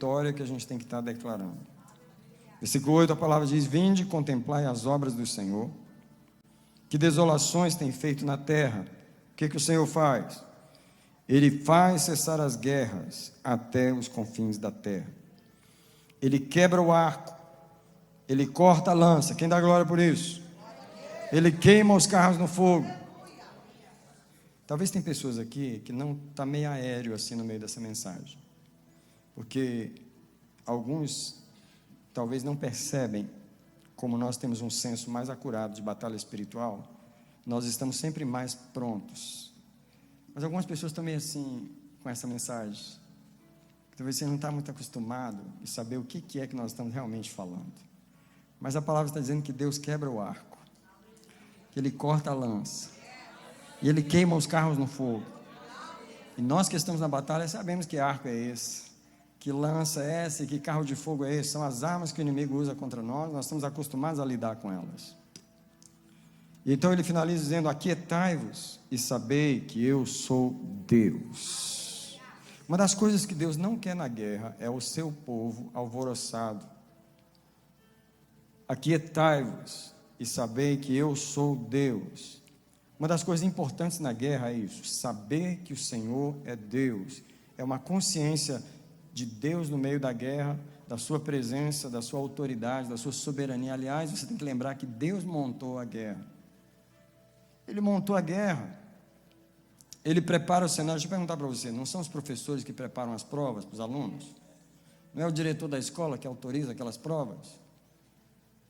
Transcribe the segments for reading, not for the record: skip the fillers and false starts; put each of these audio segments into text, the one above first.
vitória que a gente tem que estar declarando. Versículo 8, a palavra diz: vinde e contemplai as obras do Senhor, que desolações tem feito na terra. O que o Senhor faz? Ele faz cessar as guerras até os confins da terra. Ele quebra o arco, ele corta a lança. Quem dá glória por isso? Ele queima os carros no fogo. Talvez tem pessoas aqui que não está meio aéreo assim no meio dessa mensagem, porque alguns talvez não percebem como nós temos um senso mais acurado de batalha espiritual. Nós estamos sempre mais prontos. Mas algumas pessoas também assim com essa mensagem. Talvez você não está muito acostumado em saber o que é que nós estamos realmente falando. Mas a palavra está dizendo que Deus quebra o arco, que Ele corta a lança, e Ele queima os carros no fogo. E nós que estamos na batalha sabemos que arco é esse, que lança é essa e que carro de fogo é esse. São as armas que o inimigo usa contra nós, nós estamos acostumados a lidar com elas. E então ele finaliza dizendo: aquietai-vos e sabei que eu sou Deus. Uma das coisas que Deus não quer na guerra é o seu povo alvoroçado. Aquietai-vos e sabei que eu sou Deus. Uma das coisas importantes na guerra é isso: saber que o Senhor é Deus. É uma consciência de Deus no meio da guerra, da sua presença, da sua autoridade, da sua soberania. Aliás, você tem que lembrar que Deus montou a guerra. Ele montou a guerra. Ele prepara o cenário. Deixa eu perguntar para você: não são os professores que preparam as provas para os alunos? Não é o diretor da escola que autoriza aquelas provas?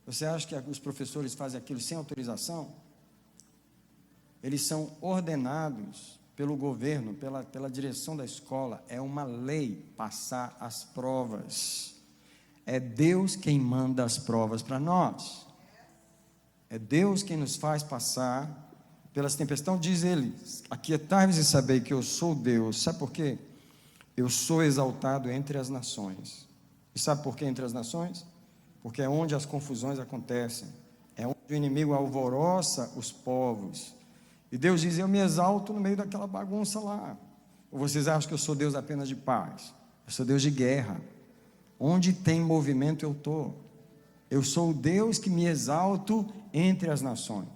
Você acha que os professores fazem aquilo sem autorização? Eles são ordenados pelo governo, pela direção da escola. É uma lei passar as provas. É Deus quem manda as provas para nós. É Deus quem nos faz passar pelas tempestades. Então diz ele: aquietai-vos e sabei que eu sou Deus. Sabe por quê? Eu sou exaltado entre as nações. E sabe por que entre as nações? Porque é onde as confusões acontecem, é onde o inimigo alvoroça os povos. E Deus diz: eu me exalto no meio daquela bagunça lá. Ou vocês acham que eu sou Deus apenas de paz? Eu sou Deus de guerra. Onde tem movimento eu estou. Eu sou o Deus que me exalto entre as nações.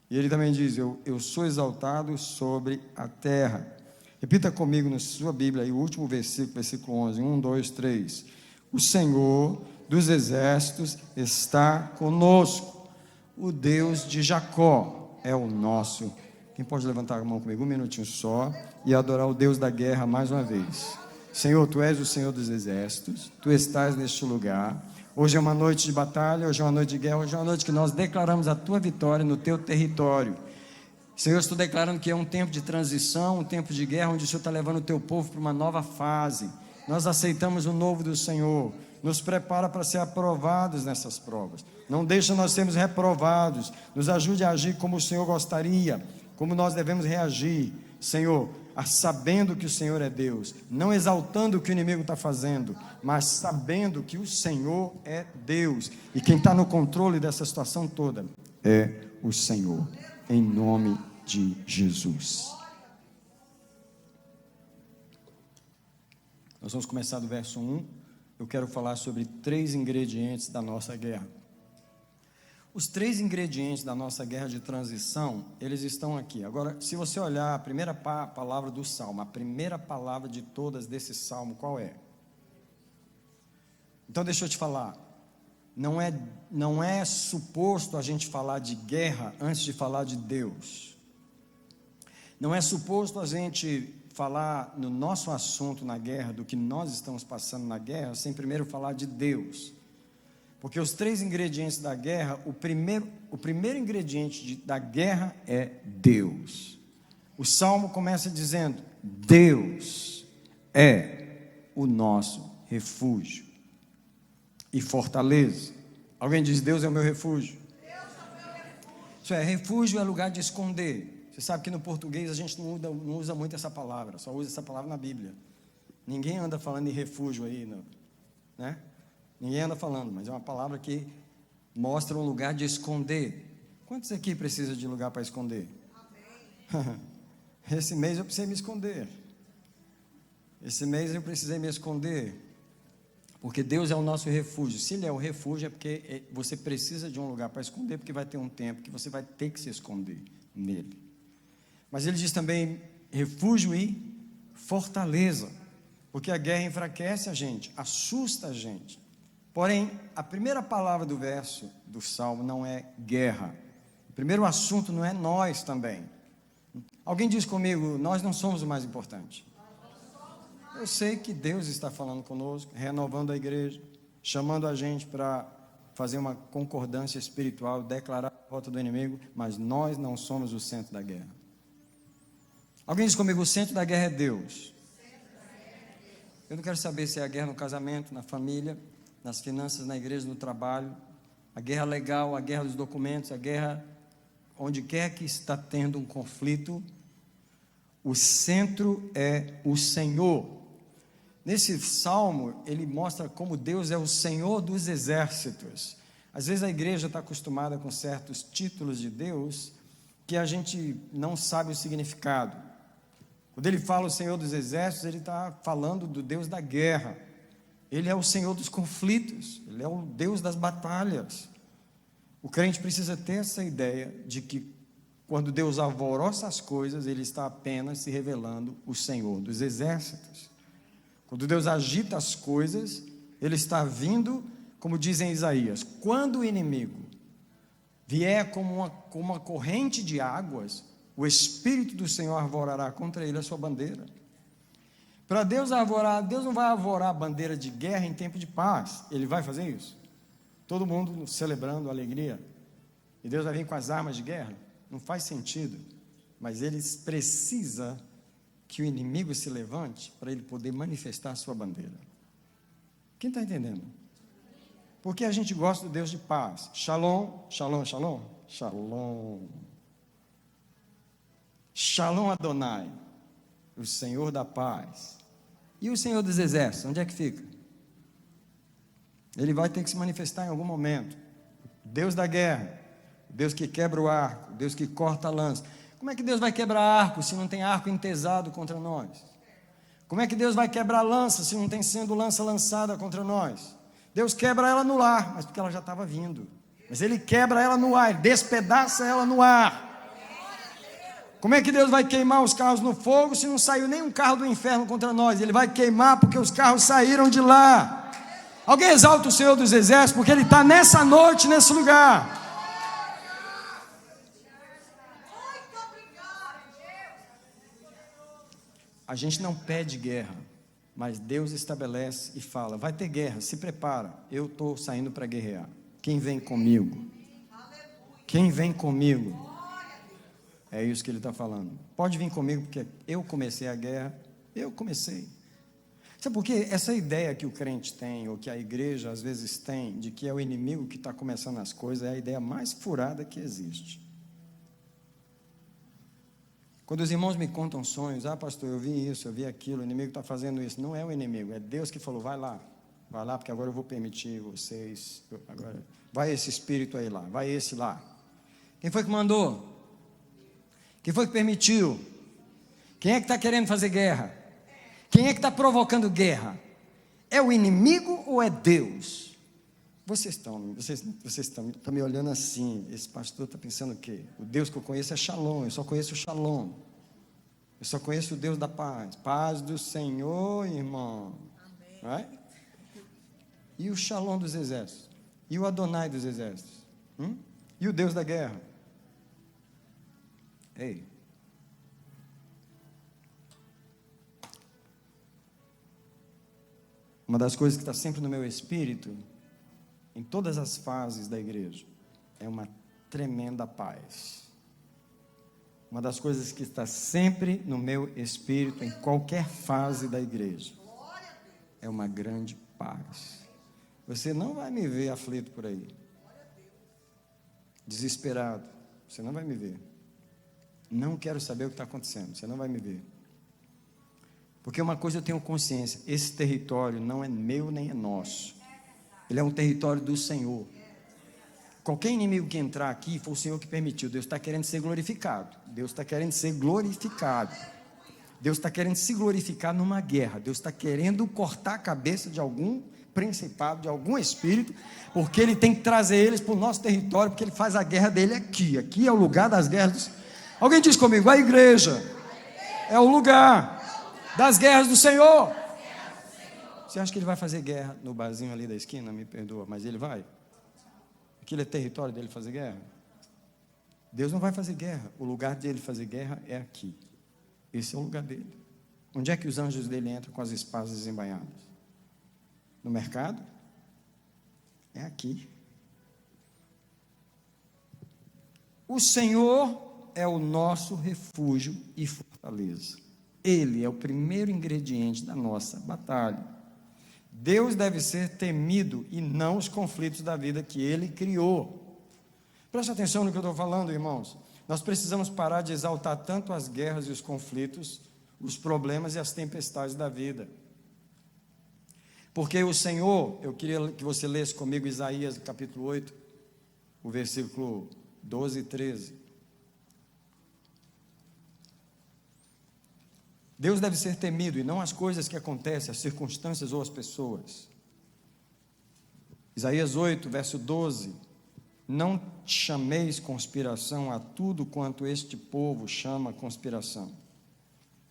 E ele também diz: eu sou exaltado sobre a terra. Repita comigo na sua Bíblia aí o último versículo, versículo 11, 1, 2, 3. O Senhor dos exércitos está conosco. O Deus de Jacó é o nosso. Quem pode levantar a mão comigo um minutinho só e adorar o Deus da guerra mais uma vez? Senhor, Tu és o Senhor dos exércitos, Tu estás neste lugar. Hoje é uma noite de batalha, hoje é uma noite de guerra, hoje é uma noite que nós declaramos a Tua vitória no Teu território. Senhor, eu estou declarando que é um tempo de transição, um tempo de guerra, onde o Senhor está levando o Teu povo para uma nova fase. Nós aceitamos o novo do Senhor. Nos prepara para ser aprovados nessas provas. Não deixa nós sermos reprovados. Nos ajude a agir como o Senhor gostaria, como nós devemos reagir, Senhor, sabendo que o Senhor é Deus, não exaltando o que o inimigo está fazendo, mas sabendo que o Senhor é Deus, e quem está no controle dessa situação toda é o Senhor, em nome de Jesus. Nós vamos começar do verso 1. Eu quero falar sobre 3 ingredientes da nossa guerra. Os 3 ingredientes da nossa guerra de transição, eles estão aqui. Agora, se você olhar a primeira palavra do Salmo, a primeira palavra de todas desse Salmo, qual é? Então, deixa eu te falar. Não é suposto a gente falar de guerra antes de falar de Deus. Não é suposto a gente falar no nosso assunto na guerra, do que nós estamos passando na guerra, sem primeiro falar de Deus. Porque os 3 ingredientes da guerra, o primeiro ingrediente da guerra é Deus. O Salmo começa dizendo: Deus é o nosso refúgio e fortaleza. Alguém diz: Deus é o meu refúgio? Isso é, refúgio é lugar de esconder. Você sabe que no português a gente não usa muito essa palavra, só usa essa palavra na Bíblia. Ninguém anda falando em refúgio aí, né? Ninguém anda falando, mas é uma palavra que mostra um lugar de esconder. Quantos aqui precisam de lugar para esconder? Amém. Esse mês eu precisei me esconder. Esse mês eu precisei me esconder. Porque Deus é o nosso refúgio. Se Ele é o refúgio, é porque você precisa de um lugar para esconder, porque vai ter um tempo que você vai ter que se esconder nele. Mas Ele diz também refúgio e fortaleza, porque a guerra enfraquece a gente, assusta a gente. Porém, a primeira palavra do verso do Salmo não é guerra. O primeiro assunto não é nós também. Alguém diz comigo, nós não somos o mais importante. Eu sei que Deus está falando conosco, renovando a igreja, chamando a gente para fazer uma concordância espiritual, declarar a derrota do inimigo, mas nós não somos o centro da guerra. Alguém diz comigo, o centro da guerra é Deus. Eu não quero saber se é a guerra no casamento, na família, nas finanças, na igreja, no trabalho, a guerra legal, a guerra dos documentos, a guerra onde quer que está tendo um conflito, o centro é o Senhor. Nesse salmo, ele mostra como Deus é o Senhor dos exércitos. Às vezes a igreja está acostumada com certos títulos de Deus que a gente não sabe o significado. Quando ele fala o Senhor dos exércitos, ele está falando do Deus da guerra. Ele é o Senhor dos conflitos, Ele é o Deus das batalhas. O crente precisa ter essa ideia de que quando Deus alvoroça as coisas, Ele está apenas se revelando o Senhor dos exércitos. Quando Deus agita as coisas, Ele está vindo, como diz em Isaías, quando o inimigo vier como uma corrente de águas, o Espírito do Senhor arvorará contra ele a sua bandeira. Para Deus arvorar, Deus não vai arvorar a bandeira de guerra em tempo de paz. Ele vai fazer isso? Todo mundo celebrando alegria. E Deus vai vir com as armas de guerra? Não faz sentido. Mas Ele precisa que o inimigo se levante para ele poder manifestar a sua bandeira. Quem está entendendo? Porque a gente gosta do Deus de paz. Shalom, shalom, shalom. Shalom. Shalom Adonai, o Senhor da paz. E o Senhor dos exércitos, onde é que fica? Ele vai ter que se manifestar em algum momento. Deus da guerra, Deus que quebra o arco, Deus que corta a lança. Como é que Deus vai quebrar arco se não tem arco entesado contra nós? Como é que Deus vai quebrar lança se não tem sendo lança lançada contra nós? Deus quebra ela no ar, mas porque ela já estava vindo. Mas Ele quebra ela no ar, Ele despedaça ela no ar. Como é que Deus vai queimar os carros no fogo se não saiu nenhum carro do inferno contra nós? Ele vai queimar porque os carros saíram de lá. Alguém exalta o Senhor dos exércitos, porque Ele está nessa noite, nesse lugar. A gente não pede guerra, mas Deus estabelece e fala, vai ter guerra, se prepara, eu estou saindo para guerrear. Quem vem comigo? Quem vem comigo? É isso que Ele está falando. Pode vir comigo, porque eu comecei a guerra, eu comecei. Sabe por quê? Essa ideia que o crente tem, ou que a igreja às vezes tem, de que é o inimigo que está começando as coisas, é a ideia mais furada que existe. Quando os irmãos me contam sonhos, pastor, eu vi isso, eu vi aquilo, o inimigo está fazendo isso. Não é o inimigo, é Deus que falou, vai lá, porque agora eu vou permitir vocês, agora, vai esse espírito aí lá, vai esse lá. Quem foi que mandou? Quem foi que permitiu? Quem é que está querendo fazer guerra? Quem é que está provocando guerra? É o inimigo ou é Deus? Vocês estão me olhando assim, esse pastor está pensando o quê? O Deus que eu conheço é Shalom, eu só conheço o Shalom. Eu só conheço o Deus da paz. Paz do Senhor, irmão. Amém. E o Shalom dos exércitos? E o Adonai dos exércitos? E o Deus da guerra? Ei. Uma das coisas que está sempre no meu espírito, em todas as fases da igreja, é uma tremenda paz. Uma das coisas que está sempre no meu espírito, em qualquer fase da igreja, é uma grande paz. Você não vai me ver aflito por aí, desesperado, você não vai me ver. Não quero saber o que está acontecendo, você não vai me ver. Porque uma coisa eu tenho consciência, esse território não é meu nem é nosso. Ele é um território do Senhor. Qualquer inimigo que entrar aqui, foi o Senhor que permitiu. Deus está querendo ser glorificado. Deus está querendo ser glorificado. Deus está querendo se glorificar numa guerra. Deus está querendo cortar a cabeça de algum principado, de algum espírito, porque ele tem que trazer eles para o nosso território, porque ele faz a guerra dele aqui. Aqui é o lugar das guerras. Alguém diz comigo, a igreja é o lugar das guerras do Senhor. Você acha que ele vai fazer guerra no barzinho ali da esquina? Me perdoa, mas ele vai? Aquilo é território dele fazer guerra? Deus não vai fazer guerra. O lugar dele fazer guerra é aqui. Esse é o lugar dele. Onde é que os anjos dele entram com as espadas desembainhadas? No mercado? É aqui. O Senhor é o nosso refúgio e fortaleza. Ele é o primeiro ingrediente da nossa batalha. Deus deve ser temido e não os conflitos da vida que Ele criou. Preste atenção no que eu estou falando, irmãos. Nós precisamos parar de exaltar tanto as guerras e os conflitos, os problemas e as tempestades da vida. Porque o Senhor, eu queria que você lesse comigo Isaías capítulo 8, o versículo 12 e 13. Deus deve ser temido e não as coisas que acontecem, as circunstâncias ou as pessoas. Isaías 8, verso 12. Não chameis conspiração a tudo quanto este povo chama conspiração.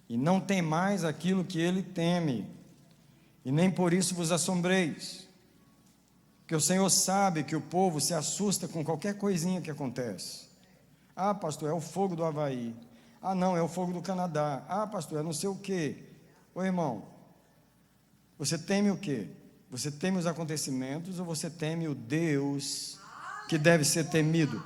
E não temais aquilo que ele teme, e nem por isso vos assombreis. Porque o Senhor sabe que o povo se assusta com qualquer coisinha que acontece. Ah, pastor, é o fogo do Havaí. Ah, não, é o fogo do Canadá. Ah, pastor, é não sei o quê. Ô irmão, você teme o quê? Você teme os acontecimentos ou você teme o Deus que deve ser temido?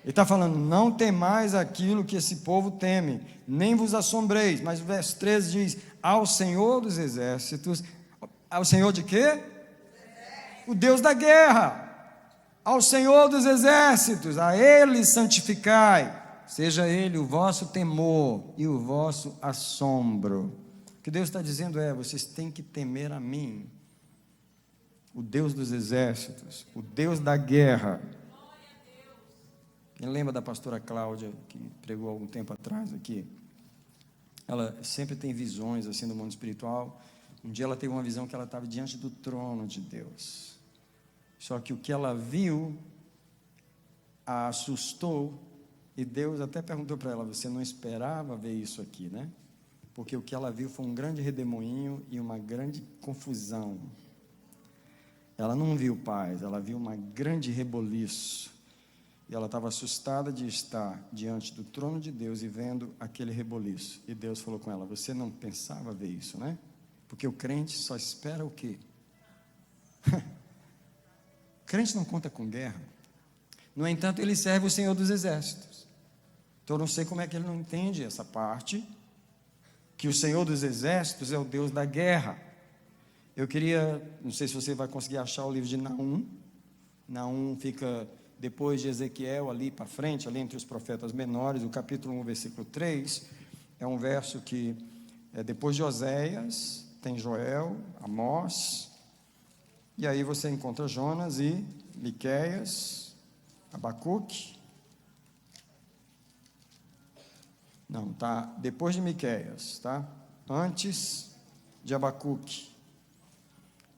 Ele está falando, não temais aquilo que esse povo teme, nem vos assombreis. Mas o verso 13 diz, ao Senhor dos exércitos, ao Senhor de quê? O Deus da guerra. Ao Senhor dos exércitos, a Ele santificai. Seja Ele o vosso temor e o vosso assombro. O que Deus está dizendo é, vocês têm que temer a mim, o Deus dos exércitos, o Deus da guerra. Quem lembra da pastora Cláudia, que pregou algum tempo atrás aqui? Ela sempre tem visões assim do mundo espiritual. Um dia ela teve uma visão que ela estava diante do trono de Deus. Só que o que ela viu a assustou. E Deus até perguntou para ela, você não esperava ver isso aqui, né? Porque o que ela viu foi um grande redemoinho e uma grande confusão. Ela não viu paz, ela viu uma grande reboliço. E ela estava assustada de estar diante do trono de Deus e vendo aquele reboliço. E Deus falou com ela, você não pensava ver isso, né? Porque o crente só espera o quê? O crente não conta com guerra. No entanto, ele serve o Senhor dos exércitos. Então eu não sei como é que ele não entende essa parte, que o Senhor dos exércitos é o Deus da guerra. Eu queria, não sei se você vai conseguir achar o livro de Naum. Naum fica depois de Ezequiel, ali para frente, ali entre os profetas menores, o capítulo 1, versículo 3, é um verso que é depois de Oséias, tem Joel, Amós, e aí você encontra Jonas e Miqueias, Abacuque. Não, tá depois de Miqueias, tá? Antes de Abacuque.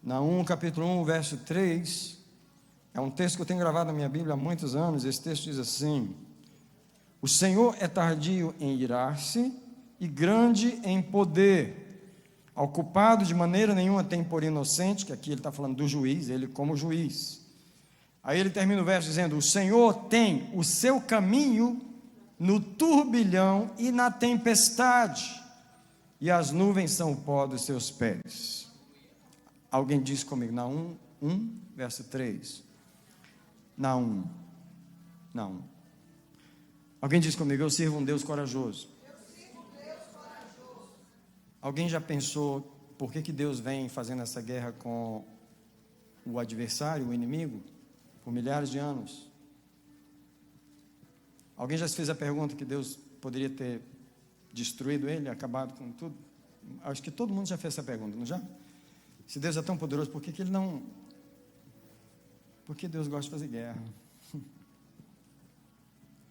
Naum, capítulo 1, verso 3, é um texto que eu tenho gravado na minha Bíblia há muitos anos. Esse texto diz assim: o Senhor é tardio em irar-se e grande em poder, ao culpado de maneira nenhuma tem por inocente, que aqui ele está falando do juiz, ele como juiz. Aí ele termina o verso dizendo, o Senhor tem o seu caminho no turbilhão e na tempestade, e as nuvens são o pó dos seus pés. Alguém diz comigo, Naum 1, verso 3. Naum. Alguém diz comigo, eu sirvo um Deus corajoso. Alguém já pensou por que Deus vem fazendo essa guerra com o adversário, o inimigo, por milhares de anos? Alguém já se fez a pergunta que Deus poderia ter destruído ele, acabado com tudo? Acho que todo mundo já fez essa pergunta, não já? Se Deus é tão poderoso, por que ele não... Por que Deus gosta de fazer guerra?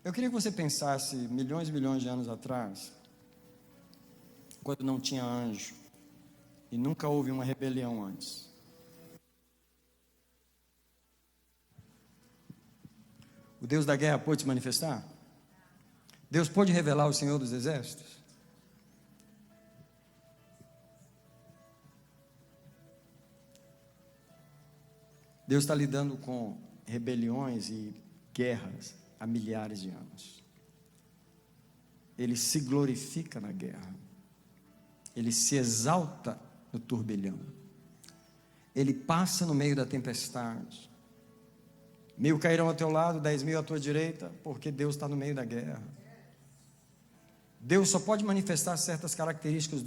Eu queria que você pensasse milhões e milhões de anos atrás, quando não tinha anjo, e nunca houve uma rebelião antes. O Deus da guerra pôde se manifestar? Deus pôde revelar o Senhor dos Exércitos? Deus está lidando com rebeliões e guerras há milhares de anos. Ele se glorifica na guerra. Ele se exalta no turbilhão. Ele passa no meio da tempestade. 1000 cairão ao teu lado, 10.000 à tua direita, porque Deus está no meio da guerra. Deus só pode manifestar certas características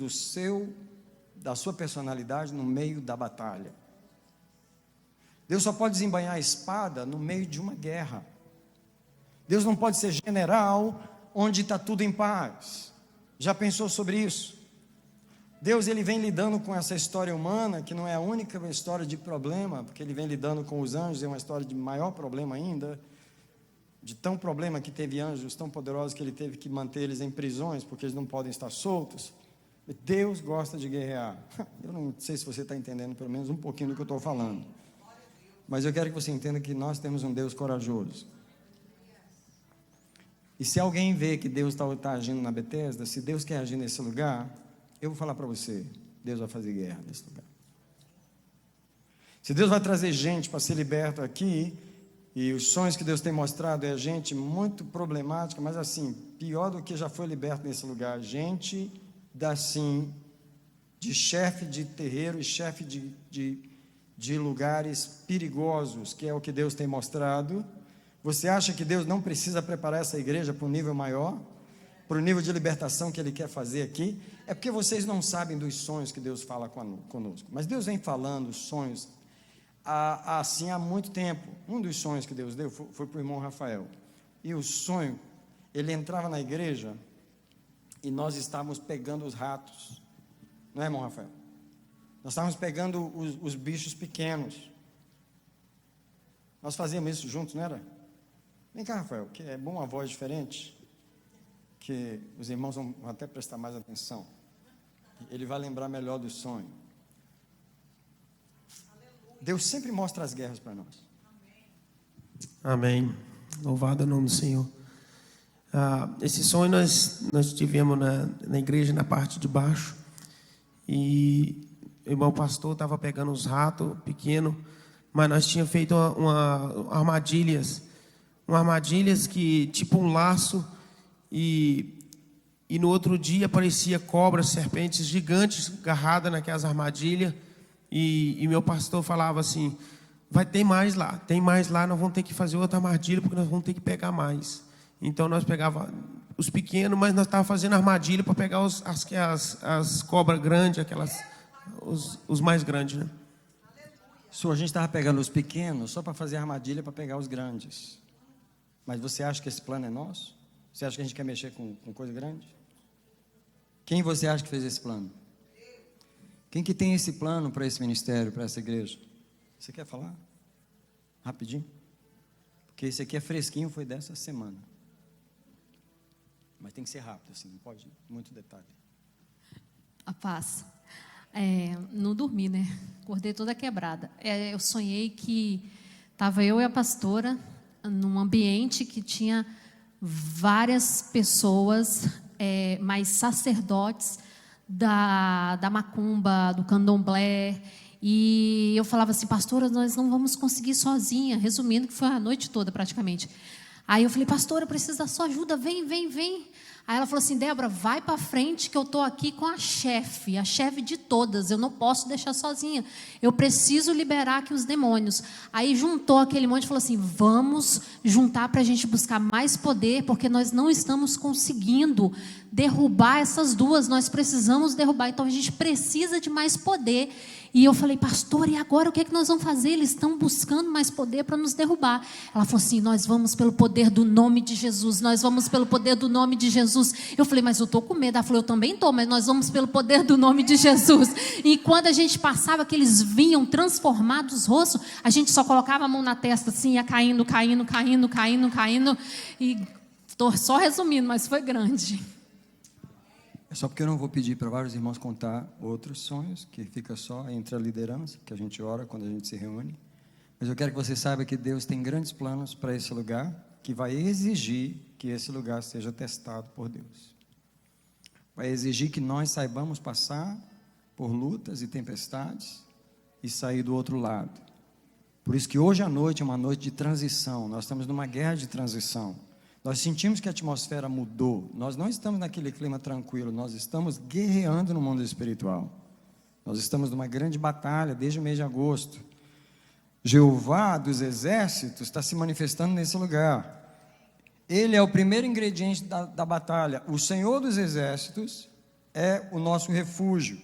da sua personalidade no meio da batalha. Deus só pode desembainhar a espada no meio de uma guerra. Deus não pode ser general onde está tudo em paz. Já pensou sobre isso? Deus, ele vem lidando com essa história humana, que não é a única história de problema, porque ele vem lidando com os anjos, é uma história de maior problema ainda, de tão problema que teve anjos tão poderosos que ele teve que manter eles em prisões, porque eles não podem estar soltos. Deus gosta de guerrear. Eu não sei se você está entendendo pelo menos um pouquinho do que eu estou falando, mas eu quero que você entenda que nós temos um Deus corajoso. E se alguém vê que Deus está agindo na Betesda, se Deus quer agir nesse lugar, eu vou falar para você, Deus vai fazer guerra nesse lugar. Se Deus vai trazer gente para ser liberta aqui, e os sonhos que Deus tem mostrado é gente muito problemática, mas assim, pior do que já foi liberto nesse lugar, gente de chefe de terreiro e chefe de lugares perigosos, que é o que Deus tem mostrado. Você acha que Deus não precisa preparar essa igreja para um nível maior? Para o nível de libertação que Ele quer fazer aqui? É porque vocês não sabem dos sonhos que Deus fala conosco. Mas Deus vem falando sonhos assim há muito tempo. Um dos sonhos que Deus deu foi para o irmão Rafael. E o sonho, ele entrava na igreja e nós estávamos pegando os ratos. Não é, irmão Rafael? Nós estávamos pegando os bichos pequenos. Nós fazíamos isso juntos, não era? Vem cá, Rafael, que é bom uma voz diferente, que os irmãos vão até prestar mais atenção. Ele vai lembrar melhor do sonho. Deus sempre mostra as guerras para nós. Amém. Louvado é o nome do Senhor. Esse sonho nós tivemos na igreja, na parte de baixo. E o irmão pastor estava pegando os ratos pequenos, mas nós tínhamos feito armadilhas que, tipo um laço, e no outro dia aparecia cobras, serpentes gigantes agarradas naquelas armadilhas, e meu pastor falava assim: tem mais lá, nós vamos ter que fazer outra armadilha, porque nós vamos ter que pegar mais. Então nós pegava os pequenos, mas nós estávamos fazendo armadilha para pegar as cobras grandes, os mais grandes, né? A gente estava pegando os pequenos só para fazer armadilha para pegar os grandes. Mas você acha que esse plano é nosso? Você acha que a gente quer mexer com coisa grande? Quem você acha que fez esse plano? Quem que tem esse plano para esse ministério, para essa igreja? Você quer falar? Rapidinho? Porque esse aqui é fresquinho, foi dessa semana. Mas tem que ser rápido, assim, não pode muito detalhe. A paz. Não dormi, né? Acordei toda quebrada. Eu sonhei que estava eu e a pastora num ambiente que tinha várias pessoas, mais sacerdotes da macumba, do candomblé. E eu falava assim: pastora, nós não vamos conseguir sozinha. Resumindo, que foi a noite toda praticamente. Aí eu falei: pastora, eu preciso da sua ajuda, vem. Aí ela falou assim: Débora, vai para frente que eu estou aqui com a chefe de todas, eu não posso deixar sozinha, eu preciso liberar aqui os demônios. Aí juntou aquele monte e falou assim: vamos juntar para a gente buscar mais poder, porque nós não estamos conseguindo derrubar essas duas, nós precisamos derrubar, então a gente precisa de mais poder. E eu falei: pastor, e agora o que é que nós vamos fazer? Eles estão buscando mais poder para nos derrubar. Ela falou assim: nós vamos pelo poder do nome de Jesus, nós vamos pelo poder do nome de Jesus. Eu falei: mas eu estou com medo. Ela falou: eu também estou, mas nós vamos pelo poder do nome de Jesus. E quando a gente passava, que eles vinham transformados os rostos, a gente só colocava a mão na testa assim, ia caindo. E estou só resumindo, mas foi grande. É só porque eu não vou pedir para vários irmãos contar outros sonhos, que fica só entre a liderança, que a gente ora quando a gente se reúne. Mas eu quero que você saiba que Deus tem grandes planos para esse lugar. que vai exigir que esse lugar seja testado por Deus. Vai exigir que nós saibamos passar por lutas e tempestades e sair do outro lado. Por isso que hoje à noite é uma noite de transição. Nós estamos numa guerra de transição. Nós sentimos que a atmosfera mudou. Nós não estamos naquele clima tranquilo. Nós estamos guerreando no mundo espiritual. Nós estamos numa grande batalha desde o mês de agosto. Jeová dos exércitos está se manifestando nesse lugar. Ele é o primeiro ingrediente da batalha. O Senhor dos exércitos é o nosso refúgio.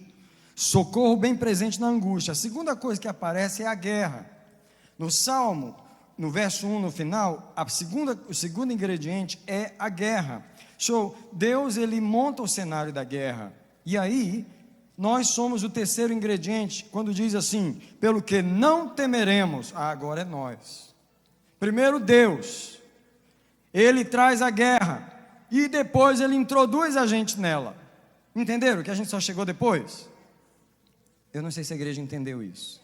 Socorro bem presente na angústia. A segunda coisa que aparece é a guerra. No Salmo, no verso 1, no final, o segundo ingrediente é a guerra. Deus, ele monta o cenário da guerra. E aí, nós somos o terceiro ingrediente, quando diz assim, pelo que não temeremos. Agora é nós. Primeiro Deus, ele traz a guerra, e depois ele introduz a gente nela. Entenderam que a gente só chegou depois? Eu não sei se a igreja entendeu isso.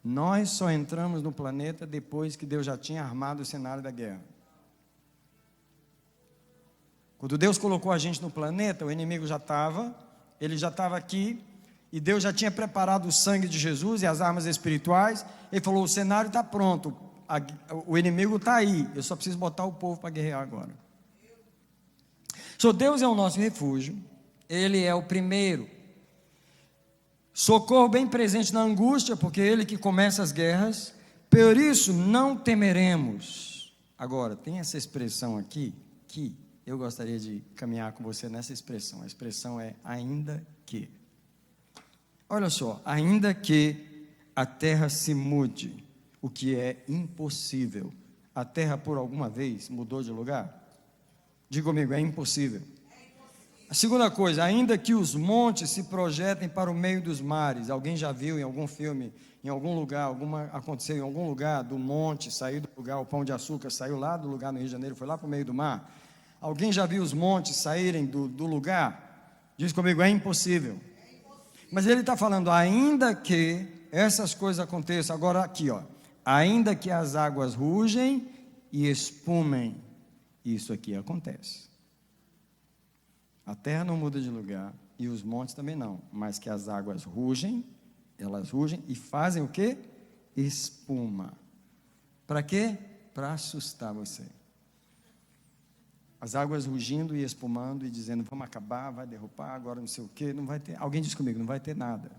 Nós só entramos no planeta depois que Deus já tinha armado o cenário da guerra. Quando Deus colocou a gente no planeta, o inimigo ele já estava aqui, e Deus já tinha preparado o sangue de Jesus e as armas espirituais. Ele falou, o cenário está pronto, o inimigo está aí, eu só preciso botar o povo para guerrear agora. Deus é o nosso refúgio, ele é o primeiro. Socorro bem presente na angústia, porque é ele que começa as guerras. Por isso não temeremos. Agora, tem essa expressão aqui, que eu gostaria de caminhar com você nessa expressão. A expressão é ainda que. Olha só, ainda que a terra se mude, o que é impossível. A terra por alguma vez mudou de lugar? Diga comigo, é impossível. A segunda coisa, ainda que os montes se projetem para o meio dos mares. Alguém já viu em algum filme, em algum lugar, aconteceu em algum lugar do monte, saiu do lugar, o Pão de Açúcar saiu lá do lugar no Rio de Janeiro, foi lá para o meio do mar. Alguém já viu os montes saírem do lugar? Diz comigo, é impossível. Mas ele está falando, ainda que essas coisas aconteçam. Agora aqui, ó, ainda que as águas rugem e espumem, isso aqui acontece. A terra não muda de lugar e os montes também não, mas que as águas rugem, elas rugem e fazem o quê? Espuma. Para quê? Para assustar você. As águas rugindo e espumando e dizendo, vamos acabar, vai derrubar, agora não sei o quê, não vai ter. Alguém diz comigo, não vai ter nada.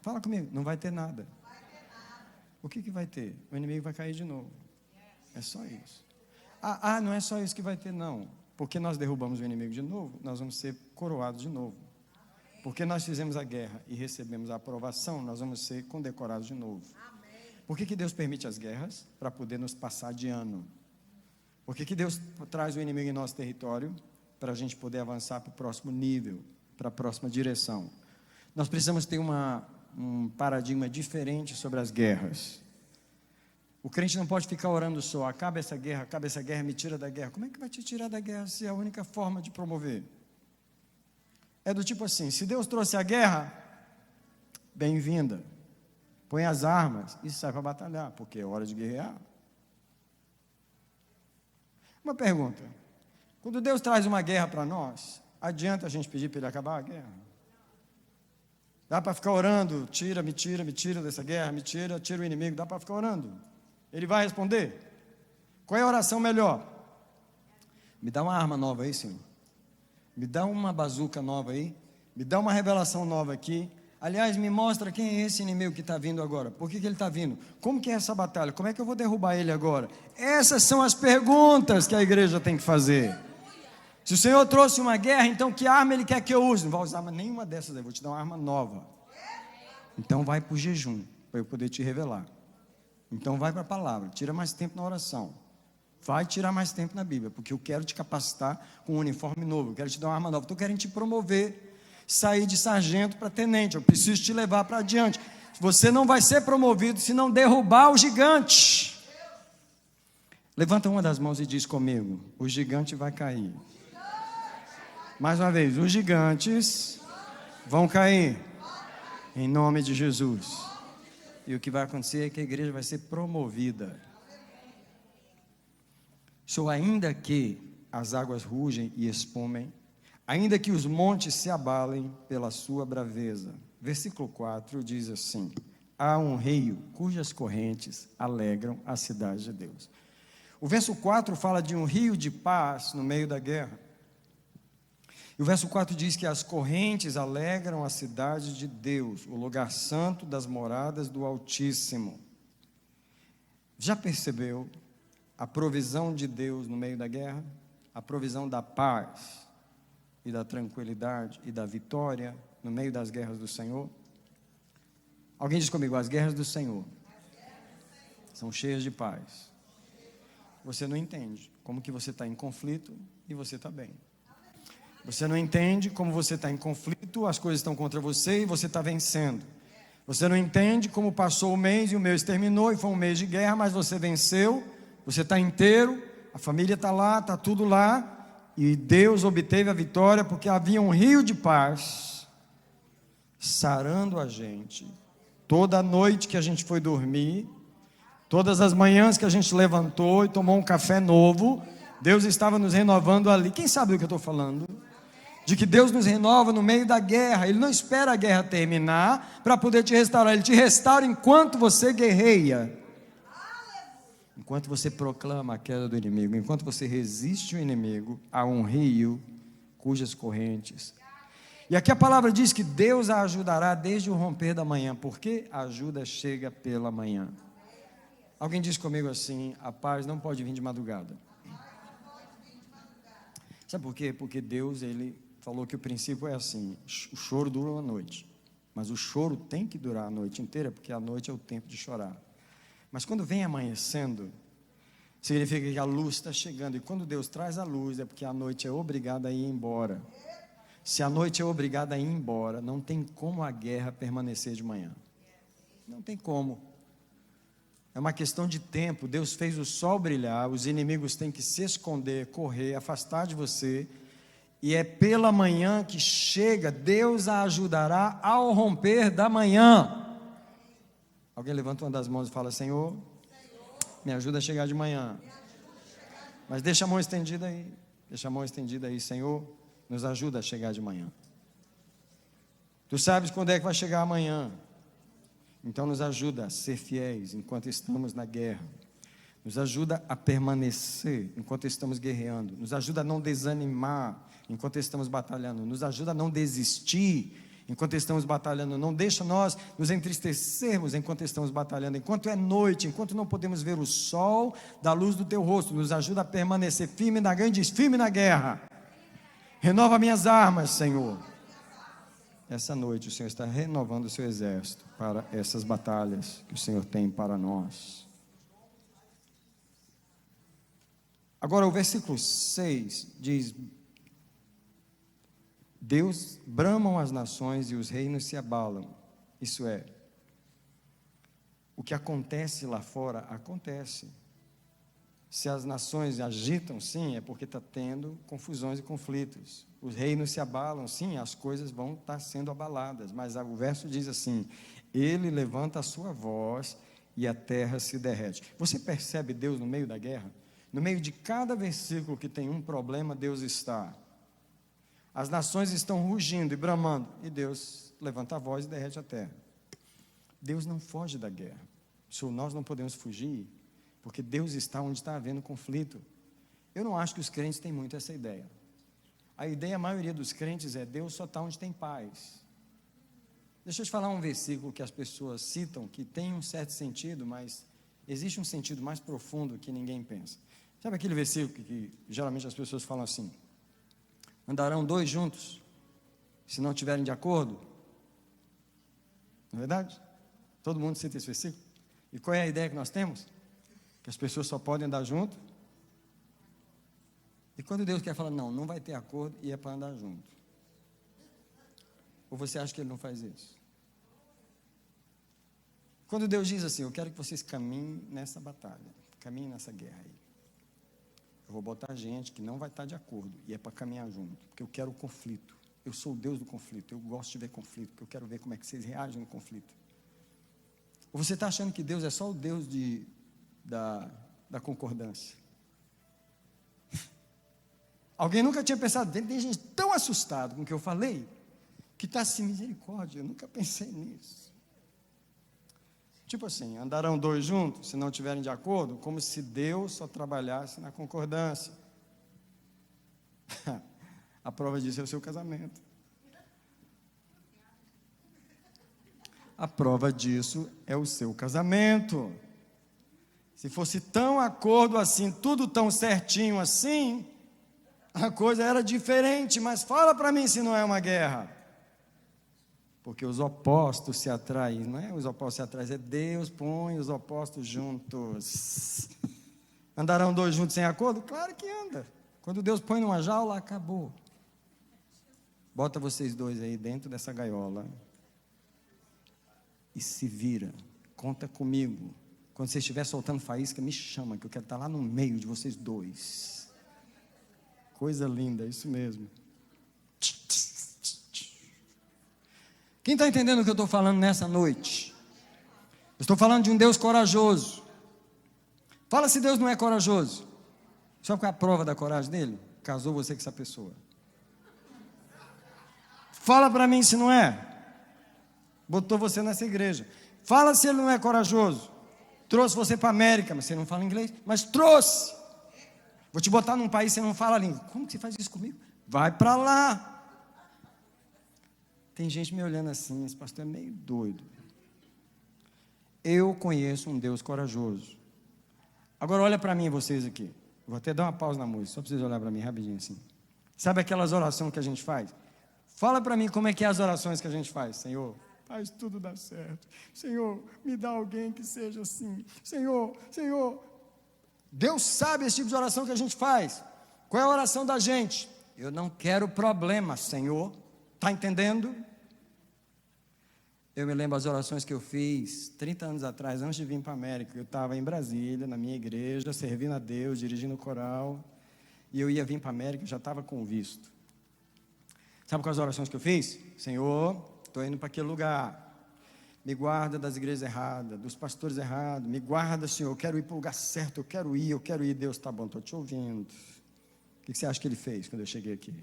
Fala comigo, não vai ter nada. O que vai ter? O inimigo vai cair de novo. É só isso. Não é só isso que vai ter, não. Porque nós derrubamos o inimigo de novo, nós vamos ser coroados de novo. Porque nós fizemos a guerra e recebemos a aprovação, nós vamos ser condecorados de novo. Por que Deus permite as guerras? Para poder nos passar de ano. Por que Deus traz o inimigo em nosso território? Para a gente poder avançar para o próximo nível, para a próxima direção. Nós precisamos ter um paradigma diferente sobre as guerras. O crente não pode ficar orando só, acaba essa guerra, me tira da guerra. Como é que vai te tirar da guerra se é a única forma de promover? É do tipo assim, se Deus trouxe a guerra, bem-vinda. Põe as armas e sai para batalhar, porque é hora de guerrear. Uma pergunta, quando Deus traz uma guerra para nós, adianta a gente pedir para Ele acabar a guerra? Dá para ficar orando, me tira dessa guerra, tira o inimigo, dá para ficar orando? Ele vai responder? Qual é a oração melhor? Me dá uma arma nova aí, Senhor. Me dá uma bazuca nova aí. Me dá uma revelação nova aqui. Aliás, me mostra quem é esse inimigo que está vindo agora. Por que ele está vindo? Como que é essa batalha? Como é que eu vou derrubar ele agora? Essas são as perguntas que a igreja tem que fazer. Se o Senhor trouxe uma guerra, então que arma Ele quer que eu use? Não vai usar nenhuma dessas aí, vou te dar uma arma nova. Então vai para o jejum, para eu poder te revelar. Então vai para a palavra, tira mais tempo na oração. Vai tirar mais tempo na Bíblia, porque eu quero te capacitar com um uniforme novo, eu quero te dar uma arma nova. Estou querendo te promover, sair de sargento para tenente, eu preciso te levar para adiante. Você não vai ser promovido se não derrubar o gigante. Levanta uma das mãos e diz comigo, o gigante vai cair. Mais uma vez, os gigantes vão cair, em nome de Jesus. E o que vai acontecer é que a igreja vai ser promovida. Sou ainda que as águas rugem e espumem, ainda que os montes se abalem pela sua braveza. Versículo 4 diz assim: há um rio cujas correntes alegram a cidade de Deus. O verso 4 fala de um rio de paz no meio da guerra. E o verso 4 diz que as correntes alegram a cidade de Deus, o lugar santo das moradas do Altíssimo. Já percebeu a provisão de Deus no meio da guerra? A provisão da paz e da tranquilidade e da vitória no meio das guerras do Senhor? Alguém diz comigo: as guerras do Senhor são cheias de paz. Você não entende como que você está em conflito e você está bem. Você não entende como você está em conflito, as coisas estão contra você e você está vencendo. Você não entende como passou o mês e o mês terminou e foi um mês de guerra, mas você venceu, você está inteiro, a família está lá, está tudo lá, e Deus obteve a vitória porque havia um rio de paz sarando a gente. Toda noite que a gente foi dormir, todas as manhãs que a gente levantou e tomou um café novo, Deus estava nos renovando ali. Quem sabe do que eu estou falando? De que Deus nos renova no meio da guerra. Ele não espera a guerra terminar para poder te restaurar. Ele te restaura enquanto você guerreia, enquanto você proclama a queda do inimigo, enquanto você resiste ao inimigo. Há um rio cujas correntes. E aqui a palavra diz que Deus a ajudará desde o romper da manhã, porque a ajuda chega pela manhã. Alguém diz comigo assim: a paz não pode vir de madrugada. Sabe por quê? Porque Deus, Ele falou que o princípio é assim: o choro dura uma noite, mas o choro tem que durar a noite inteira, porque a noite é o tempo de chorar. Mas quando vem amanhecendo, significa que a luz está chegando, e quando Deus traz a luz, é porque a noite é obrigada a ir embora. Se a noite é obrigada a ir embora, não tem como a guerra permanecer de manhã. Não tem como. É uma questão de tempo. Deus fez o sol brilhar, os inimigos têm que se esconder, correr, afastar de você, e é pela manhã que chega. Deus a ajudará ao romper da manhã. Alguém levanta uma das mãos e fala: Senhor, me ajuda a chegar de manhã. Mas deixa a mão estendida aí, deixa a mão estendida aí. Senhor, nos ajuda a chegar de manhã. Tu sabes quando é que vai chegar amanhã. Então nos ajuda a ser fiéis enquanto estamos na guerra. Nos ajuda a permanecer enquanto estamos guerreando. Nos ajuda a não desanimar enquanto estamos batalhando. Nos ajuda a não desistir enquanto estamos batalhando. Não deixa nós nos entristecermos enquanto estamos batalhando. Enquanto é noite, enquanto não podemos ver o sol da luz do teu rosto. Nos ajuda a permanecer firme na guerra. Diz: firme na guerra. Renova minhas armas, Senhor. Essa noite o Senhor está renovando o seu exército para essas batalhas que o Senhor tem para nós. Agora o versículo 6 diz: Deus bramam as nações e os reinos se abalam. Isso é, o que acontece lá fora, acontece. Se as nações agitam, sim, é porque está tendo confusões e conflitos. Os reinos se abalam, sim, as coisas vão estar sendo abaladas. Mas o verso diz assim: Ele levanta a sua voz e a terra se derrete. Você percebe Deus no meio da guerra? No meio de cada versículo que tem um problema, Deus está. As nações estão rugindo e bramando, e Deus levanta a voz e derrete a terra. Deus não foge da guerra. Nós não podemos fugir, porque Deus está onde está havendo conflito. Eu não acho que os crentes têm muito essa ideia. A ideia, a maioria dos crentes, é: Deus só está onde tem paz. Deixa eu te falar um versículo que as pessoas citam, que tem um certo sentido, mas existe um sentido mais profundo que ninguém pensa. Sabe aquele versículo que geralmente as pessoas falam assim: andarão dois juntos, se não estiverem de acordo? Não é verdade? Todo mundo cita esse versículo. E qual é a ideia que nós temos? Que as pessoas só podem andar junto. E quando Deus quer falar: não, não vai ter acordo, e é para andar junto. Ou você acha que Ele não faz isso? Quando Deus diz assim: eu quero que vocês caminhem nessa batalha, caminhem nessa guerra aí. Eu vou botar gente que não vai estar de acordo, e é para caminhar junto, porque eu quero o conflito. Eu sou o Deus do conflito, eu gosto de ver conflito, porque eu quero ver como é que vocês reagem no conflito. Ou você está achando que Deus é só o Deus da concordância? Alguém nunca tinha pensado, tem gente tão assustada com o que eu falei, que está assim, misericórdia, eu nunca pensei nisso. Tipo assim, andarão dois juntos, se não estiverem de acordo, como se Deus só trabalhasse na concordância. A prova disso é o seu casamento. A prova disso é o seu casamento. Se fosse tão acordo assim, tudo tão certinho assim, a coisa era diferente. Mas fala para mim se não é uma guerra. Porque os opostos se atraem, não é os opostos se atraem, é Deus põe os opostos juntos. Andarão dois juntos sem acordo? Claro que anda. Quando Deus põe numa jaula, acabou. Bota vocês dois aí dentro dessa gaiola e se vira, conta comigo. Quando você estiver soltando faísca, me chama, que eu quero estar lá no meio de vocês dois. Coisa linda, isso mesmo. Quem está entendendo o que eu estou falando nessa noite? Eu estou falando de um Deus corajoso. Fala se Deus não é corajoso. Sabe qual é a prova da coragem dele? Casou você com essa pessoa. Fala para mim se não é. Botou você nessa igreja. Fala se ele não é corajoso. Trouxe você para a América, mas você não fala inglês. Mas trouxe. Vou te botar num país que você não fala a língua. Como que você faz isso comigo? Vai para lá. Tem gente me olhando assim, esse pastor é meio doido. Eu conheço um Deus corajoso. Agora olha para mim vocês aqui. Vou até dar uma pausa na música, só para vocês olharem para mim rapidinho assim. Sabe aquelas orações que a gente faz? Fala para mim como é que é as orações que a gente faz. Senhor, faz tudo dar certo. Senhor, me dá alguém que seja assim. Senhor, Deus sabe esse tipo de oração que a gente faz. Qual é a oração da gente? Eu não quero problema, Senhor. Está entendendo? Eu me lembro as orações que eu fiz 30 anos atrás, antes de vir para a América. Eu estava em Brasília, na minha igreja, servindo a Deus, dirigindo o coral. E eu ia vir para a América, já estava com visto. Sabe quais orações que eu fiz? Senhor, estou indo para aquele lugar. Me guarda das igrejas erradas, dos pastores errados. Me guarda, Senhor, eu quero ir para o lugar certo, eu quero ir. Deus, tá bom, estou te ouvindo. O que você acha que ele fez quando eu cheguei aqui?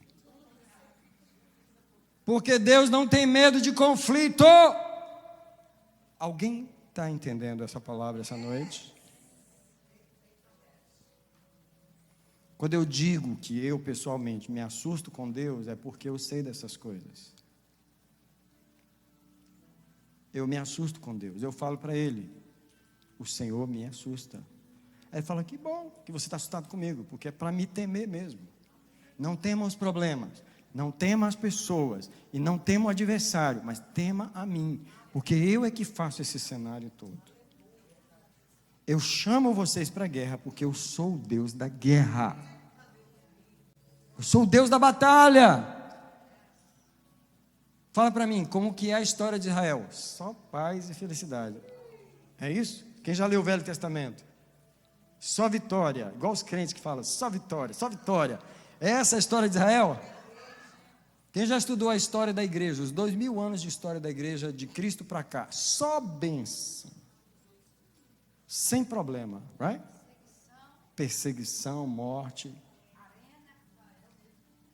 Porque Deus não tem medo de conflito. Alguém está entendendo essa palavra essa noite? Quando eu digo que eu pessoalmente me assusto com Deus, é porque eu sei dessas coisas. Eu me assusto com Deus. Eu falo para Ele, o Senhor me assusta. Aí Ele fala, que bom que você está assustado comigo, porque é para me temer mesmo. Não tema os problemas. Não tema as pessoas e não tema o adversário, mas tema a mim, porque eu é que faço esse cenário todo. Eu chamo vocês para a guerra porque eu sou o Deus da guerra. Eu sou o Deus da batalha. Fala para mim, como que é a história de Israel? Só paz e felicidade. É isso? Quem já leu o Velho Testamento? Só vitória, igual os crentes que falam, só vitória, só vitória. É essa a história de Israel? Quem já estudou a história da igreja, os 2000 anos de história da igreja de Cristo para cá, só bênção, sem problema, right? Perseguição, morte.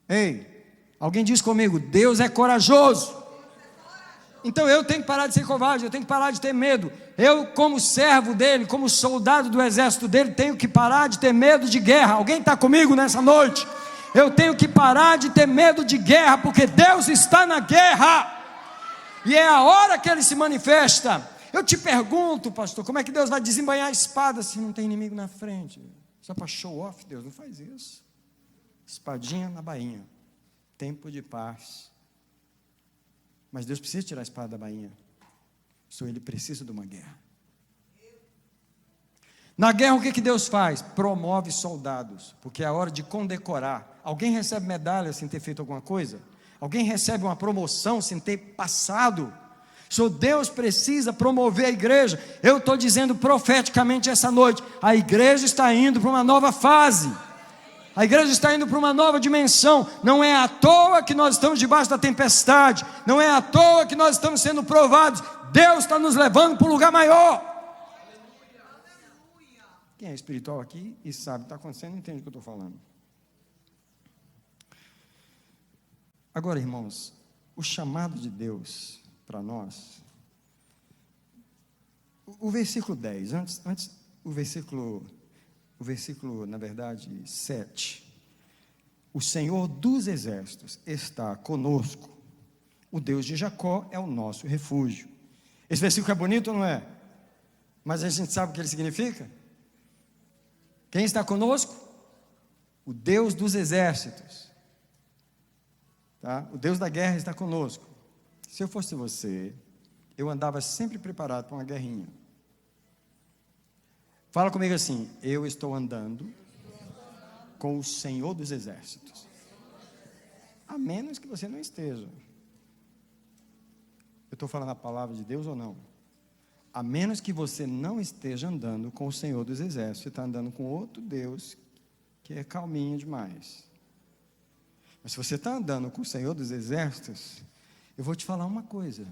Ei, alguém diz comigo, Deus é corajoso. Então eu tenho que parar de ser covarde, eu tenho que parar de ter medo. Eu, como servo dele, como soldado do exército dele, tenho que parar de ter medo de guerra. Alguém está comigo nessa noite? Eu tenho que parar de ter medo de guerra, porque Deus está na guerra, e é a hora que Ele se manifesta. Eu te pergunto, pastor, como é que Deus vai desembanhar a espada se não tem inimigo na frente? Só para show off? Deus não faz isso. Espadinha na bainha, tempo de paz. Mas Deus precisa tirar a espada da bainha, só Ele precisa de uma guerra. Na guerra o que Deus faz? Promove soldados, porque é a hora de condecorar. Alguém recebe medalha sem ter feito alguma coisa? Alguém recebe uma promoção sem ter passado? So Deus precisa promover a igreja. Eu estou dizendo profeticamente essa noite, a igreja está indo para uma nova fase. A igreja está indo para uma nova dimensão. Não é à toa que nós estamos debaixo da tempestade. Não é à toa que nós estamos sendo provados. Deus está nos levando para um lugar maior. Quem é espiritual aqui e sabe o que está acontecendo, entende o que eu estou falando. Agora, irmãos, o chamado de Deus para nós, o versículo 10, antes o versículo, na verdade, 7. O Senhor dos exércitos está conosco. O Deus de Jacó é o nosso refúgio. Esse versículo é bonito ou não é? Mas a gente sabe o que ele significa? Quem está conosco? O Deus dos exércitos. Tá? O Deus da guerra está conosco. Se eu fosse você, eu andava sempre preparado para uma guerrinha. Fala comigo assim: eu estou andando com o Senhor dos exércitos. A menos que você não esteja. Eu estou falando a palavra de Deus ou não? A menos que você não esteja andando com o Senhor dos exércitos. Você está andando com outro Deus que é calminho demais. Mas se você está andando com o Senhor dos exércitos, eu vou te falar uma coisa: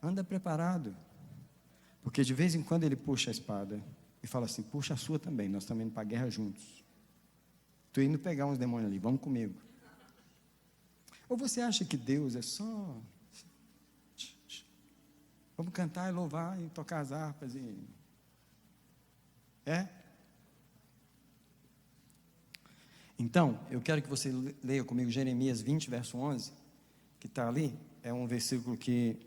anda preparado, porque de vez em quando ele puxa a espada e fala assim: puxa a sua também, nós estamos indo para a guerra juntos. Estou indo pegar uns demônios ali, vamos comigo. Ou você acha que Deus é só vamos cantar e louvar e tocar as harpas é? Então, eu quero que você leia comigo Jeremias 20, verso 11, que está ali. É um versículo que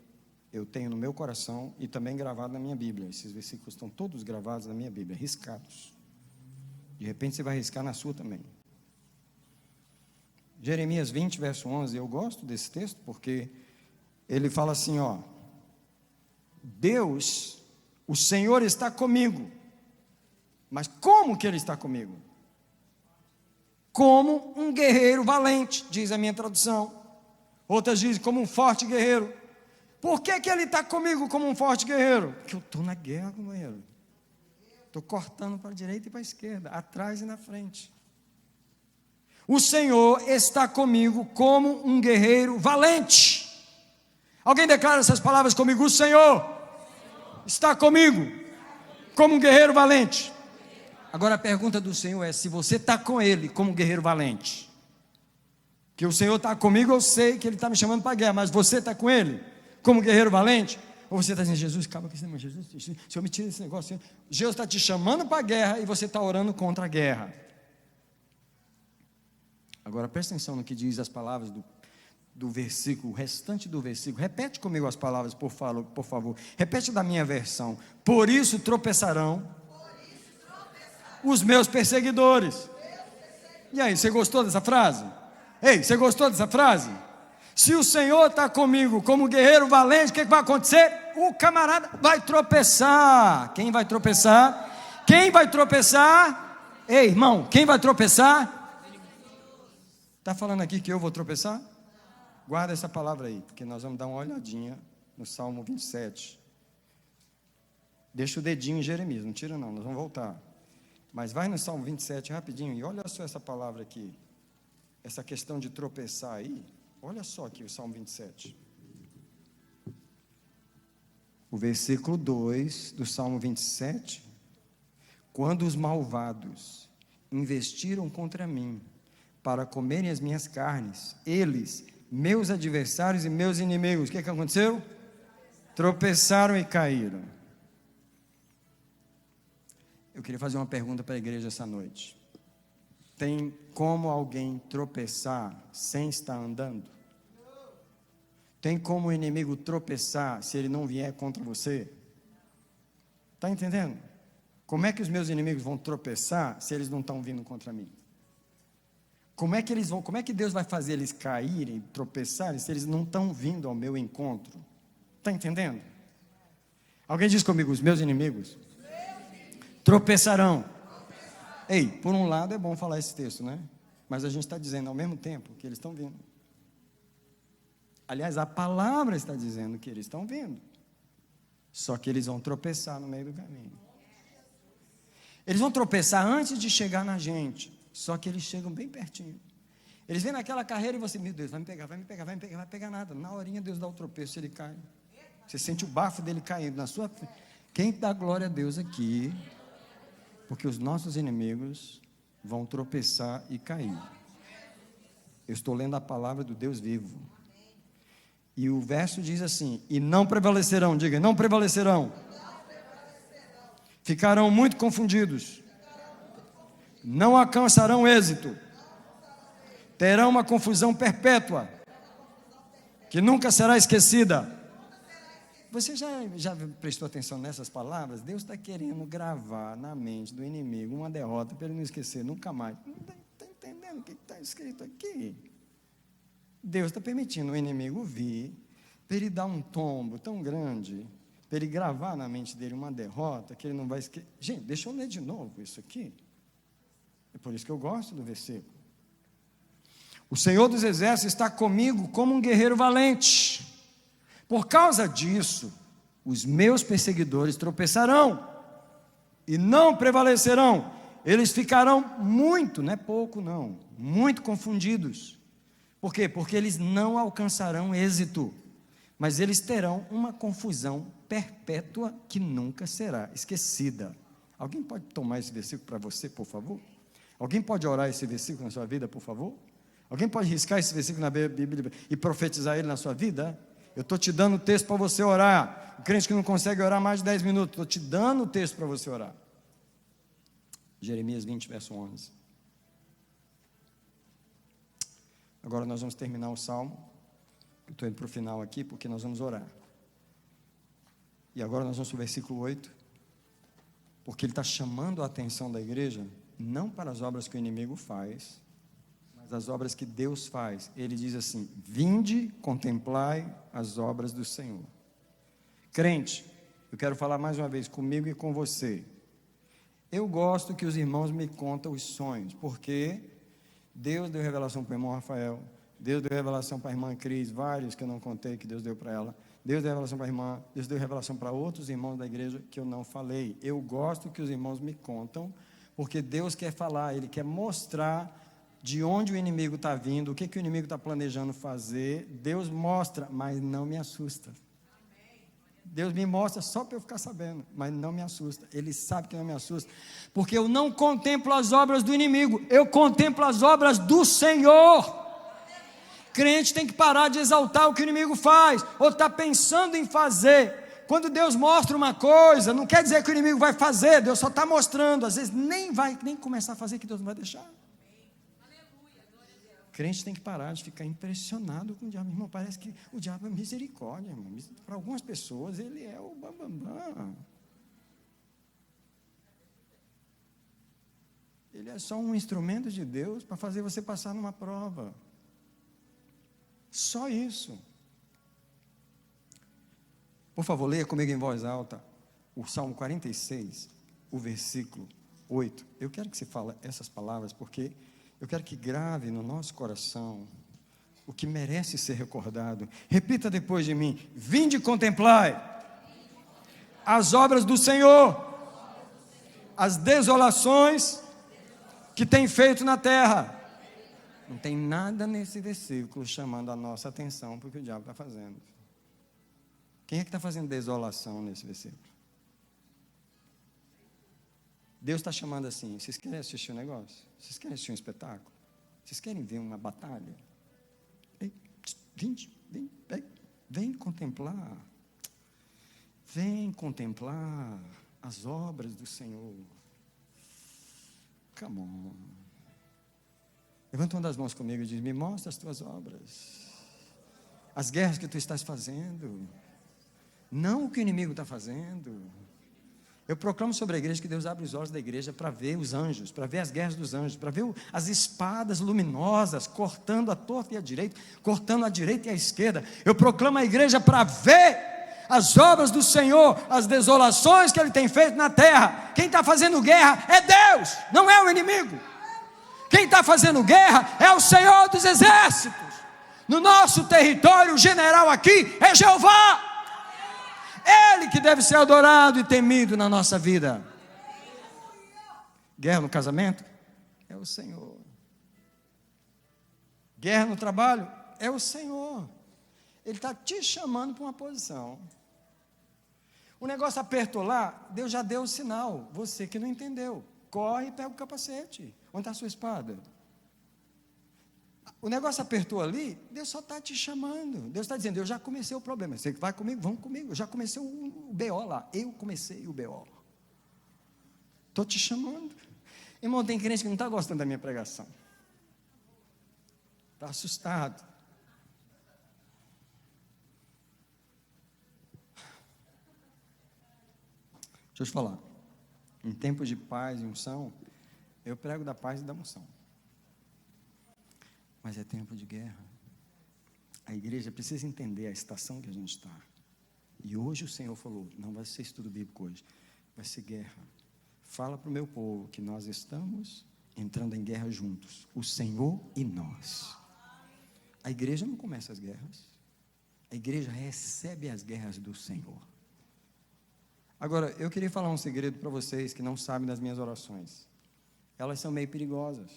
eu tenho no meu coração e também gravado na minha Bíblia. Esses versículos estão todos gravados na minha Bíblia, riscados. De repente você vai riscar na sua também. Jeremias 20, verso 11, eu gosto desse texto porque ele fala assim, ó: Deus, o Senhor está comigo. Mas como que Ele está comigo? Como um guerreiro valente, diz a minha tradução. Outras dizem como um forte guerreiro. Por que que Ele está comigo como um forte guerreiro? Porque eu estou na guerra, companheiro. Estou cortando para a direita e para a esquerda, atrás e na frente. O Senhor está comigo como um guerreiro valente. Alguém declara essas palavras comigo: o Senhor está comigo como um guerreiro valente. Agora a pergunta do Senhor é: se você está com Ele como um guerreiro valente, que o Senhor está comigo, eu sei que Ele está me chamando para a guerra, mas você está com Ele como um guerreiro valente? Ou você está dizendo: Jesus, calma com esse negócio, Jesus, Senhor, me tira desse negócio, Senhor. Deus está te chamando para a guerra e você está orando contra a guerra. Agora presta atenção no que diz as palavras do versículo, o restante do versículo. Repete comigo as palavras, por favor. Repete da minha versão. Por isso tropeçarão os meus perseguidores. E aí, você gostou dessa frase? Ei, você gostou dessa frase? Se o Senhor está comigo como guerreiro valente, o que vai acontecer? O camarada vai tropeçar. Quem vai tropeçar? Quem vai tropeçar? Ei, irmão, quem vai tropeçar? Está falando aqui que eu vou tropeçar? Guarda essa palavra aí, porque nós vamos dar uma olhadinha no Salmo 27. Deixa o dedinho em Jeremias, não tira não, nós vamos voltar. Mas vai no Salmo 27 rapidinho e olha só essa palavra aqui. Essa questão de tropeçar aí. Olha só aqui o Salmo 27. O versículo 2 do Salmo 27. Quando os malvados investiram contra mim para comerem as minhas carnes, eles, meus adversários e meus inimigos, o que aconteceu? Tropeçaram e caíram. Eu queria fazer uma pergunta para a igreja essa noite. Tem como alguém tropeçar sem estar andando? Tem como o inimigo tropeçar se ele não vier contra você? Está entendendo? Como é que os meus inimigos vão tropeçar se eles não estão vindo contra mim? Como é que Deus vai fazer eles caírem, tropeçarem, se eles não estão vindo ao meu encontro? Está entendendo? Alguém diz comigo: os meus inimigos tropeçarão. Ei, por um lado é bom falar esse texto, né? Mas a gente está dizendo ao mesmo tempo que eles estão vindo. Aliás, a palavra está dizendo que eles estão vindo. Só que eles vão tropeçar no meio do caminho. Eles vão tropeçar antes de chegar na gente. Só que eles chegam bem pertinho. Eles vêm naquela carreira e você: meu Deus, vai me pegar, vai pegar nada. Na horinha Deus dá o tropeço, ele cai. Você sente o bafo dele caindo na sua frente. Quem dá glória a Deus aqui? Porque os nossos inimigos vão tropeçar e cair. Eu estou lendo a palavra do Deus vivo. E o verso diz assim: e não prevalecerão, diga, não prevalecerão. Ficarão muito confundidos. Não alcançarão êxito. Terão uma confusão perpétua, que nunca será esquecida. Você já prestou atenção nessas palavras? Deus está querendo gravar na mente do inimigo uma derrota para ele não esquecer nunca mais. Não está entendendo o que está escrito aqui? Deus está permitindo o inimigo vir, para ele dar um tombo tão grande, para ele gravar na mente dele uma derrota que ele não vai esquecer. Gente, deixa eu ler de novo isso aqui. É por isso que eu gosto do versículo. O Senhor dos Exércitos está comigo como um guerreiro valente. Por causa disso, os meus perseguidores tropeçarão e não prevalecerão. Eles ficarão muito, não é pouco não, muito confundidos. Por quê? Porque eles não alcançarão êxito, mas eles terão uma confusão perpétua que nunca será esquecida. Alguém pode tomar esse versículo para você, por favor? Alguém pode orar esse versículo na sua vida, por favor? Alguém pode riscar esse versículo na Bíblia e profetizar ele na sua vida? Eu estou te dando o texto para você orar. O crente que não consegue orar mais de 10 minutos, estou te dando o texto para você orar. Jeremias 20, verso 11. Agora nós vamos terminar o salmo. Eu estou indo para o final aqui, porque nós vamos orar. E agora nós vamos para o versículo 8, porque ele está chamando a atenção da igreja, não para as obras que o inimigo faz, mas as obras que Deus faz. Ele diz assim: vinde, contemplai as obras do Senhor. Crente, eu quero falar mais uma vez comigo e com você. Eu gosto que os irmãos me contam os sonhos, porque Deus deu revelação para o irmão Rafael, Deus deu revelação para a irmã Cris, vários que eu não contei que Deus deu para ela, Deus deu revelação para a irmã, Deus deu revelação para outros irmãos da igreja que eu não falei. Eu gosto que os irmãos me contam, porque Deus quer falar, Ele quer mostrar de onde o inimigo está vindo, o que o inimigo está planejando fazer. Deus mostra, mas não me assusta. Deus me mostra só para eu ficar sabendo, mas não me assusta. Ele sabe que não me assusta, porque eu não contemplo as obras do inimigo, eu contemplo as obras do Senhor. Crente tem que parar de exaltar o que o inimigo faz, ou está pensando em fazer. Quando Deus mostra uma coisa, não quer dizer que o inimigo vai fazer, Deus só está mostrando. Às vezes nem vai começar a fazer, que Deus não vai deixar. Crente tem que parar de ficar impressionado com o diabo. Irmão, parece que o diabo é misericórdia, irmão. Para algumas pessoas ele é o bambambam. Ele é só um instrumento de Deus para fazer você passar numa prova. Só isso. Por favor, leia comigo em voz alta o Salmo 46, o versículo 8. Eu quero que você fale essas palavras, porque eu quero que grave no nosso coração o que merece ser recordado. Repita depois de mim: vinde contemplai as obras do Senhor, as desolações que tem feito na terra. Não tem nada nesse versículo chamando a nossa atenção para o que o diabo está fazendo. Quem é que está fazendo desolação nesse versículo? Deus está chamando assim: vocês querem assistir um negócio? Vocês querem assistir um espetáculo? Vocês querem ver uma batalha? Vem contemplar. Vem contemplar as obras do Senhor. Come on. Levanta uma das mãos comigo e diz: me mostra as tuas obras, as guerras que tu estás fazendo, não o que o inimigo está fazendo. Eu proclamo sobre a igreja que Deus abre os olhos da igreja para ver os anjos, para ver as guerras dos anjos, para ver as espadas luminosas cortando a torta e a direita, cortando a direita e a esquerda. Eu proclamo a igreja para ver as obras do Senhor, as desolações que Ele tem feito na terra. Quem está fazendo guerra é Deus, não é o inimigo. Quem está fazendo guerra é o Senhor dos Exércitos. No nosso território, o general aqui é Jeová. Ele que deve ser adorado e temido na nossa vida. Guerra no casamento? É o Senhor. Guerra no trabalho? É o Senhor. Ele está te chamando para uma posição. O negócio apertou lá, Deus já deu o sinal. Você que não entendeu, corre e pega o capacete. Onde está a sua espada? O negócio apertou ali, Deus só está te chamando. Deus está dizendo, eu já comecei o problema. Você vai comigo? Vamos comigo. Eu já comecei o BO lá. Eu comecei o BO. Estou te chamando. Irmão, tem crente que não está gostando da minha pregação. Está assustado. Deixa eu te falar. Em tempos de paz e unção, eu prego da paz e da unção. Mas é tempo de guerra. A igreja precisa entender a estação que a gente está. E hoje o Senhor falou, não vai ser estudo bíblico hoje, vai ser guerra. Fala para o meu povo que nós estamos entrando em guerra juntos, o Senhor e nós. A igreja não começa as guerras, a igreja recebe as guerras do Senhor. Agora, eu queria falar um segredo para vocês que não sabem das minhas orações. Elas são meio perigosas.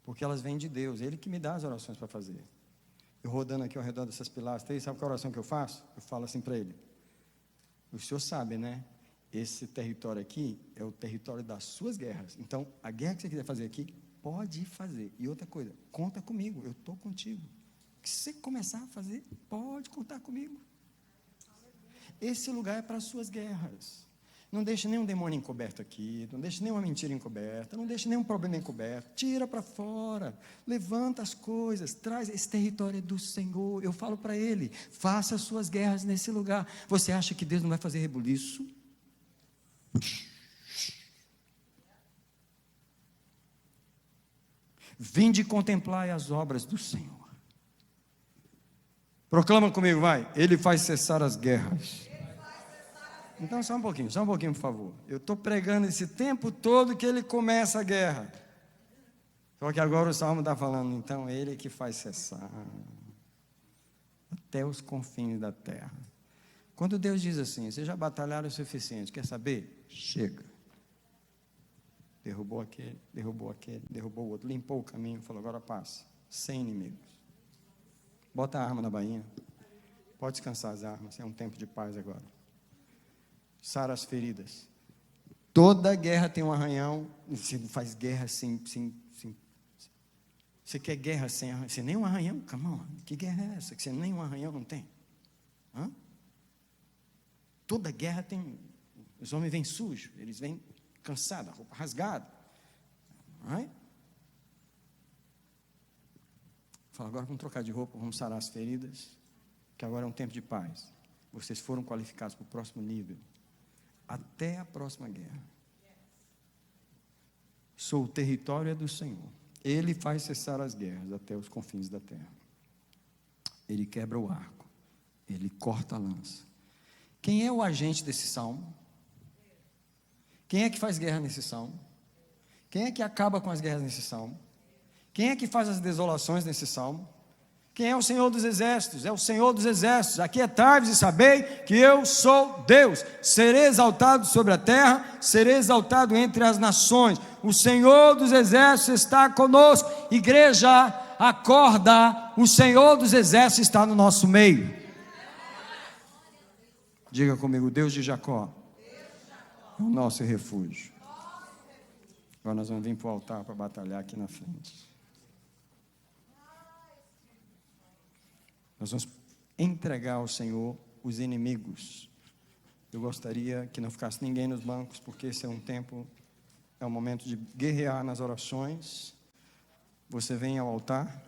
Porque elas vêm de Deus, Ele que me dá as orações para fazer. Eu rodando aqui ao redor dessas pilastras, sabe qual oração que eu faço? Eu falo assim para Ele, o Senhor sabe, né? Esse território aqui é o território das suas guerras. Então, a guerra que você quiser fazer aqui, pode fazer. E outra coisa, conta comigo, eu estou contigo. O que você começar a fazer, pode contar comigo. Esse lugar é para as suas guerras. Não deixe nenhum demônio encoberto aqui, não deixe nenhuma mentira encoberta, não deixe nenhum problema encoberto, tira para fora, levanta as coisas, traz, esse território é do Senhor. Eu falo para Ele, faça as suas guerras nesse lugar. Você acha que Deus não vai fazer rebuliço? Vinde contemplar as obras do Senhor. Proclama comigo, vai. Ele faz cessar as guerras. Então, só um pouquinho, por favor. Eu estou pregando esse tempo todo que ele começa a guerra. Só que agora o Salmo está falando, então, ele que faz cessar até os confins da terra. Quando Deus diz assim, vocês já batalharam o suficiente, quer saber? Chega. Derrubou aquele, derrubou o outro, limpou o caminho, falou, agora passa, sem inimigos. Bota a arma na bainha, pode descansar as armas, é um tempo de paz agora. Sara as feridas. Toda guerra tem um arranhão. Você não faz guerra sem. Você quer guerra sem arranhão? Você nem um arranhão? Come on. Que guerra é essa? Que você nem um arranhão não tem? Hã? Toda guerra tem. Os homens vêm sujos, eles vêm cansados, a roupa rasgada. Right? Fala, agora vamos trocar de roupa, vamos sarar as feridas, que agora é um tempo de paz. Vocês foram qualificados para o próximo nível. Até a próxima guerra. Sou o território é do Senhor. Ele faz cessar as guerras até os confins da terra. Ele quebra o arco. Ele corta a lança. Quem é o agente desse salmo? Quem é que faz guerra nesse salmo? Quem é que acaba com as guerras nesse salmo? Quem é que faz as desolações nesse salmo? Quem é o Senhor dos exércitos? É o Senhor dos exércitos. Aquietai-vos e sabei que eu sou Deus. Serei exaltado sobre a terra, serei exaltado entre as nações. O Senhor dos exércitos está conosco. Igreja, acorda, o Senhor dos exércitos está no nosso meio. Diga comigo, Deus de Jacó é o nosso refúgio. Agora nós vamos vir para o altar para batalhar aqui na frente. Nós vamos entregar ao Senhor os inimigos. Eu gostaria que não ficasse ninguém nos bancos, porque esse é um tempo, é um momento de guerrear nas orações. Você vem ao altar.